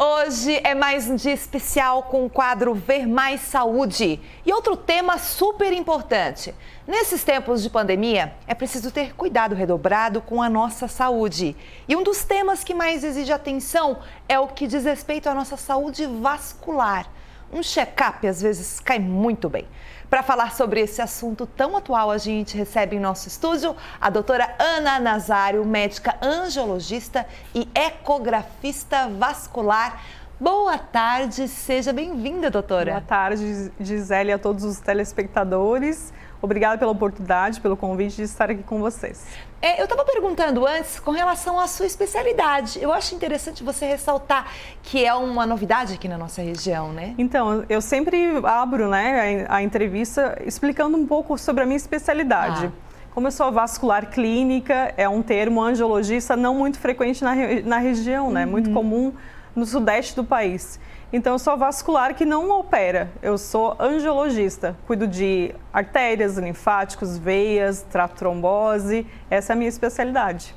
Hoje é mais um dia especial com o quadro Ver Mais Saúde. E outro tema super importante. Nesses tempos de pandemia, é preciso ter cuidado redobrado com a nossa saúde. E um dos temas que mais exige atenção é o que diz respeito à nossa saúde vascular. Um check-up às vezes cai muito bem. Para falar sobre esse assunto tão atual, a gente recebe em nosso estúdio a doutora Ana Nazário, médica angiologista e ecografista vascular. Boa tarde, seja bem-vinda, doutora. Boa tarde, Gisele, a todos os telespectadores. Obrigada pela oportunidade, pelo convite de estar aqui com vocês. Eu estava perguntando antes com relação à sua especialidade. Eu acho interessante você ressaltar que é uma novidade aqui na nossa região, né? Então, eu sempre abro, a entrevista explicando um pouco sobre a minha especialidade. Como eu sou vascular clínica, é um termo angiologista não muito frequente na região, né? Muito comum no sudeste do país. Então, eu sou vascular que não opera, eu sou angiologista, cuido de artérias, linfáticos, veias, trato trombose, essa é a minha especialidade.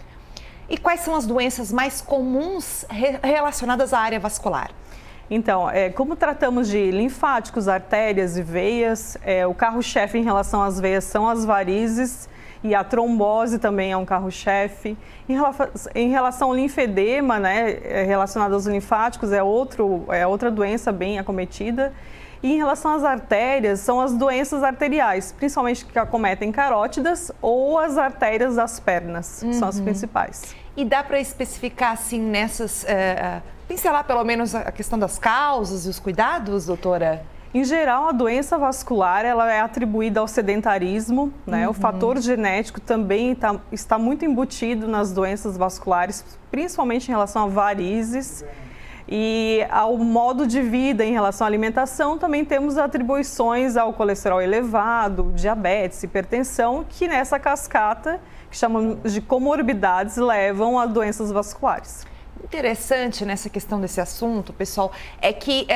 E quais são as doenças mais comuns relacionadas à área vascular? Então, como tratamos de linfáticos, artérias e veias, o carro-chefe em relação às veias são as varizes, e a trombose também é um carro-chefe. Em relação ao linfedema, relacionado aos linfáticos, é outra doença bem acometida. E em relação às artérias, são as doenças arteriais, principalmente que acometem carótidas ou as artérias das pernas, são as principais. E dá para especificar, assim, nessas, pincelar pelo menos a questão das causas e os cuidados, doutora? Em geral, a doença vascular ela é atribuída ao sedentarismo, O fator genético também está muito embutido nas doenças vasculares, principalmente em relação a varizes. E ao modo de vida em relação à alimentação, também temos atribuições ao colesterol elevado, diabetes, hipertensão, que nessa cascata, que chamamos de comorbidades, levam a doenças vasculares. Interessante nessa questão desse assunto, pessoal, é que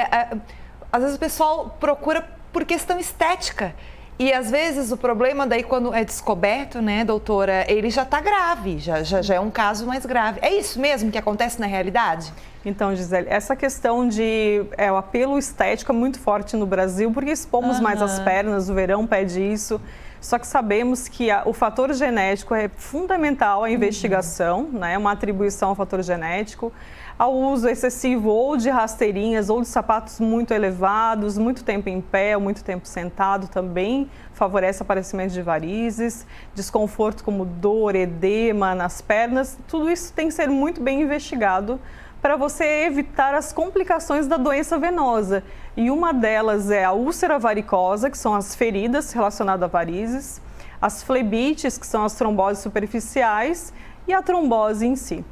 às vezes o pessoal procura por questão estética. E às vezes o problema daí quando é descoberto, doutora, ele já está grave, já é um caso mais grave. É isso mesmo que acontece na realidade? Então, Gisele, essa questão de o apelo estético é muito forte no Brasil, porque expomos mais as pernas, o verão pede isso. Só que sabemos que o fator genético é fundamental à investigação, uma atribuição ao fator genético, ao uso excessivo ou de rasteirinhas ou de sapatos muito elevados, muito tempo em pé ou muito tempo sentado também favorece o aparecimento de varizes, desconforto como dor, edema nas pernas, tudo isso tem que ser muito bem investigado para você evitar as complicações da doença venosa. E uma delas é a úlcera varicosa, que são as feridas relacionadas a varizes, as flebites, que são as tromboses superficiais, e a trombose em si.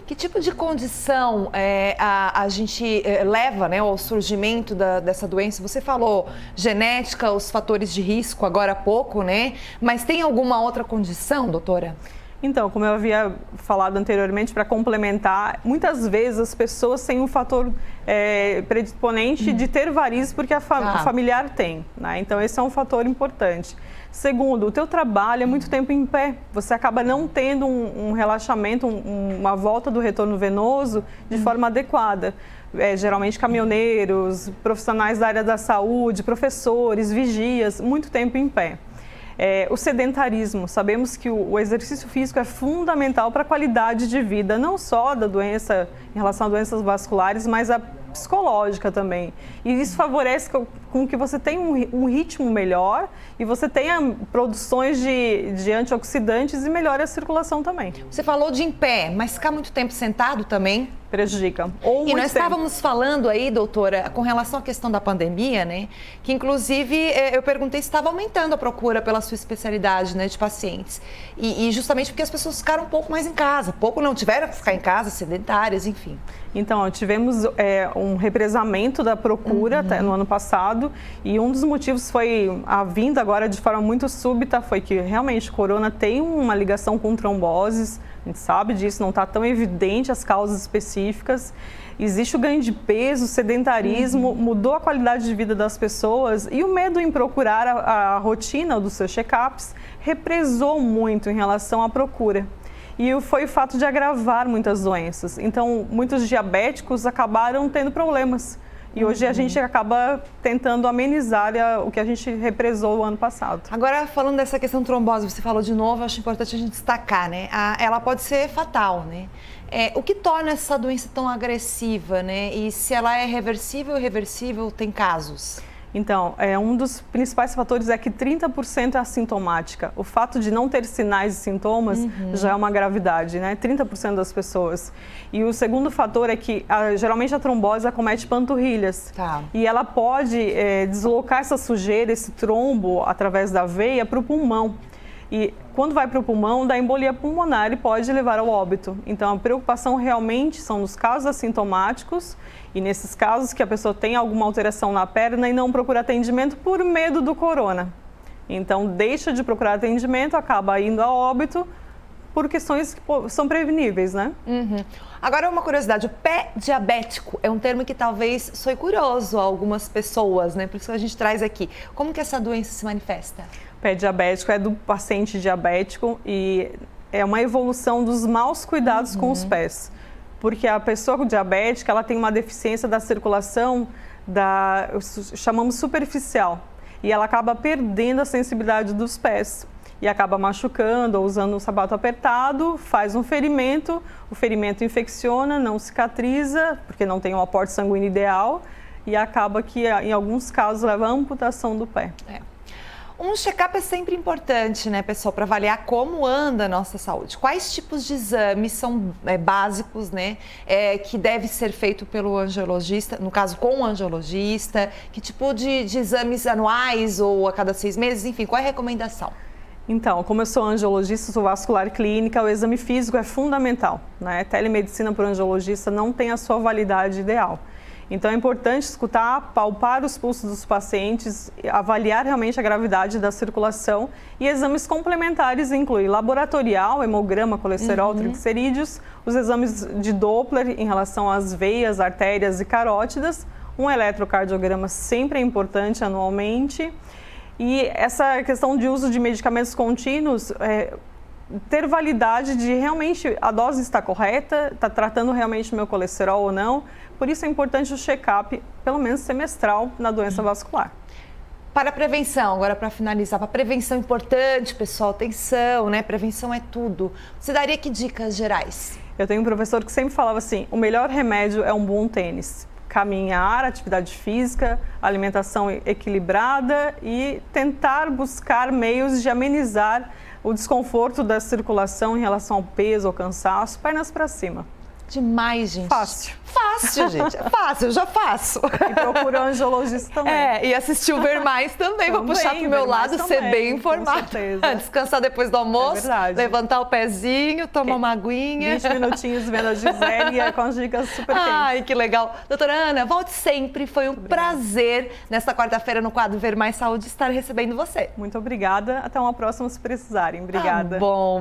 Que tipo de condição a gente leva ao surgimento dessa doença? Você falou genética, os fatores de risco agora há pouco, mas tem alguma outra condição, doutora? Então, como eu havia falado anteriormente, para complementar, muitas vezes as pessoas têm um fator predisponente de ter varizes porque o familiar tem, Então, esse é um fator importante. Segundo, o teu trabalho é muito tempo em pé, você acaba não tendo um relaxamento, uma volta do retorno venoso de forma adequada. Geralmente caminhoneiros, profissionais da área da saúde, professores, vigias, muito tempo em pé. O sedentarismo, sabemos que o exercício físico é fundamental para a qualidade de vida, não só da doença, em relação a doenças vasculares, mas a psicológica também. E isso favorece com que você tenha um ritmo melhor e você tenha produções de antioxidantes e melhore a circulação também. Você falou de em pé, mas ficar muito tempo sentado também prejudica. E nós estávamos falando aí, doutora, com relação à questão da pandemia, que inclusive eu perguntei se estava aumentando a procura pela sua especialidade, de pacientes. E justamente porque as pessoas ficaram um pouco mais em casa, tiveram que ficar em casa, sedentárias, enfim. Então, tivemos um represamento da procura até no ano passado e um dos motivos foi a vinda agora de forma muito súbita, foi que realmente o corona tem uma ligação com tromboses, a gente sabe disso, não está tão evidente as causas específicas. Existe o ganho de peso, o sedentarismo, mudou a qualidade de vida das pessoas e o medo em procurar a rotina dos seus check-ups represou muito em relação à procura. E foi o fato de agravar muitas doenças. Então, muitos diabéticos acabaram tendo problemas. E hoje a gente acaba tentando amenizar o que a gente represou o ano passado. Agora, falando dessa questão trombose, você falou de novo, acho importante a gente destacar, né? Ela pode ser fatal, né? O que torna essa doença tão agressiva, né? E se ela é reversível ou irreversível, tem casos? Então, um dos principais fatores é que 30% é assintomática. O fato de não ter sinais e sintomas já é uma gravidade, né? 30% das pessoas. E o segundo fator é que, geralmente, a trombose acomete panturrilhas. Tá. E ela pode deslocar essa sujeira, esse trombo, através da veia para o pulmão. E quando vai para o pulmão, dá embolia pulmonar e pode levar ao óbito. Então, a preocupação realmente são nos casos assintomáticos e nesses casos que a pessoa tem alguma alteração na perna e não procura atendimento por medo do corona. Então, deixa de procurar atendimento, acaba indo a óbito por questões que são preveníveis, né? Agora, uma curiosidade, o pé diabético é um termo que talvez soe curioso a algumas pessoas, né? Por isso que a gente traz aqui. Como que essa doença se manifesta? Pé diabético é do paciente diabético e é uma evolução dos maus cuidados com os pés. Porque a pessoa diabética, ela tem uma deficiência da circulação, chamamos superficial, e ela acaba perdendo a sensibilidade dos pés. E acaba machucando ou usando um sapato apertado, faz um ferimento, o ferimento infecciona, não cicatriza, porque não tem um aporte sanguíneo ideal, e acaba que, em alguns casos, leva à amputação do pé. Um check-up é sempre importante, né, pessoal, para avaliar como anda a nossa saúde. Quais tipos de exames são básicos, né, que deve ser feito pelo angiologista, no caso com o angiologista? Que tipo de exames anuais ou a cada 6 meses? Enfim, qual é a recomendação? Então, como eu sou angiologista, sou vascular clínica, o exame físico é fundamental, né? Telemedicina por angiologista não tem a sua validade ideal. Então, é importante escutar, palpar os pulsos dos pacientes, avaliar realmente a gravidade da circulação e exames complementares incluem laboratorial, hemograma, colesterol, triglicerídeos, os exames de Doppler em relação às veias, artérias e carótidas, um eletrocardiograma sempre é importante anualmente e essa questão de uso de medicamentos contínuos, ter validade de realmente a dose está correta, está tratando realmente o meu colesterol ou não. Por isso é importante o check-up, pelo menos semestral, na doença vascular. Para a prevenção, agora para finalizar, para a prevenção é importante, pessoal, atenção, né? Prevenção é tudo. Você daria que dicas gerais? Eu tenho um professor que sempre falava assim, o melhor remédio é um bom tênis. Caminhar, atividade física, alimentação equilibrada e tentar buscar meios de amenizar o desconforto da circulação em relação ao peso, ao cansaço, pernas para cima. Demais, gente. Fácil. Fácil, gente. É fácil, eu já faço. E procura um angiologista também. E assistir o Ver Mais também, vou puxar pro meu lado, ser bem informado. Descansar depois do almoço, levantar o pezinho, tomar uma aguinha. 20 minutinhos vendo a Gisele com as dicas super quentes. Ai, que legal. Doutora Ana, volte sempre, foi um prazer nesta quarta-feira no quadro Ver Mais Saúde estar recebendo você. Muito obrigada, até uma próxima se precisarem. Obrigada. Tá bom.